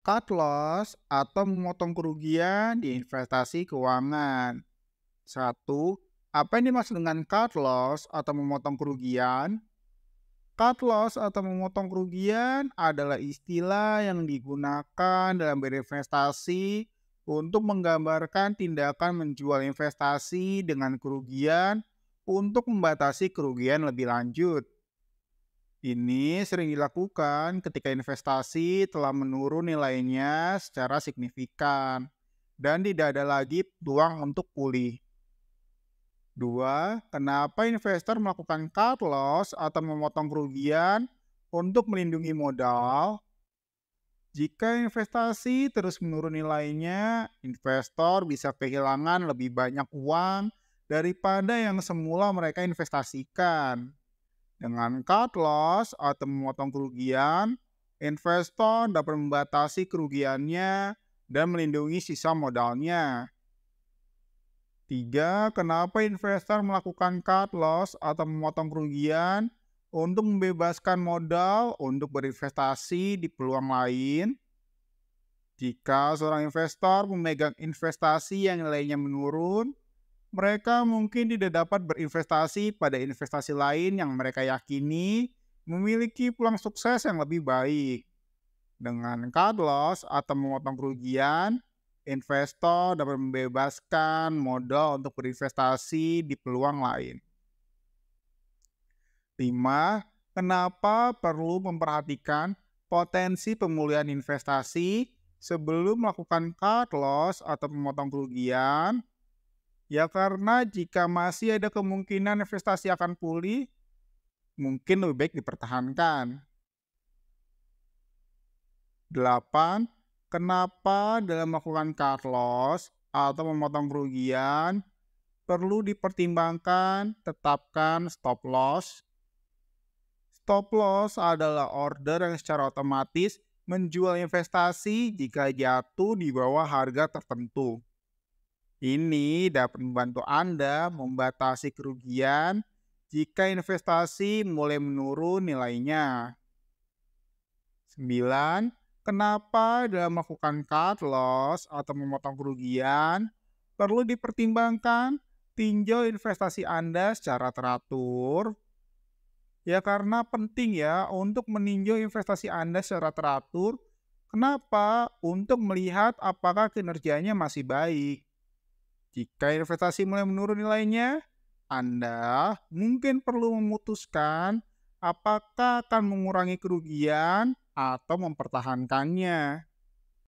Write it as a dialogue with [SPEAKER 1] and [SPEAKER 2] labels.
[SPEAKER 1] Cut loss atau memotong kerugian di investasi keuangan. Satu, apa yang dimaksud dengan cut loss atau memotong kerugian? Cut loss atau memotong kerugian adalah istilah yang digunakan dalam berinvestasi untuk menggambarkan tindakan menjual investasi dengan kerugian untuk membatasi kerugian lebih lanjut. Ini sering dilakukan ketika investasi telah menurun nilainya secara signifikan dan tidak ada lagi peluang untuk pulih. Dua, kenapa investor melakukan cut loss atau memotong kerugian untuk melindungi modal? Jika investasi terus menurun nilainya, investor bisa kehilangan lebih banyak uang daripada yang semula mereka investasikan. Dengan cut loss atau memotong kerugian, investor dapat membatasi kerugiannya dan melindungi sisa modalnya. Tiga, kenapa investor melakukan cut loss atau memotong kerugian untuk membebaskan modal untuk berinvestasi di peluang lain? Jika seorang investor memegang investasi yang nilainya menurun, mereka mungkin tidak dapat berinvestasi pada investasi lain yang mereka yakini memiliki peluang sukses yang lebih baik. Dengan cut loss atau memotong kerugian, investor dapat membebaskan modal untuk berinvestasi di peluang lain. 5. Kenapa perlu memperhatikan potensi pemulihan investasi sebelum melakukan cut loss atau memotong kerugian? Ya karena jika masih ada kemungkinan investasi akan pulih, mungkin lebih baik dipertahankan. 8. Kenapa dalam melakukan cut loss atau memotong kerugian perlu dipertimbangkan tetapkan stop loss? Stop loss adalah order yang secara otomatis menjual investasi jika jatuh di bawah harga tertentu. Ini dapat membantu Anda membatasi kerugian jika investasi mulai menurun nilainya. 9. Kenapa dalam melakukan cut loss atau memotong kerugian perlu dipertimbangkan tinjau investasi Anda secara teratur? Ya karena penting ya untuk meninjau investasi Anda secara teratur. Kenapa? Untuk melihat apakah kinerjanya masih baik. Jika investasi mulai menurun nilainya, Anda mungkin perlu memutuskan apakah akan mengurangi kerugian atau mempertahankannya.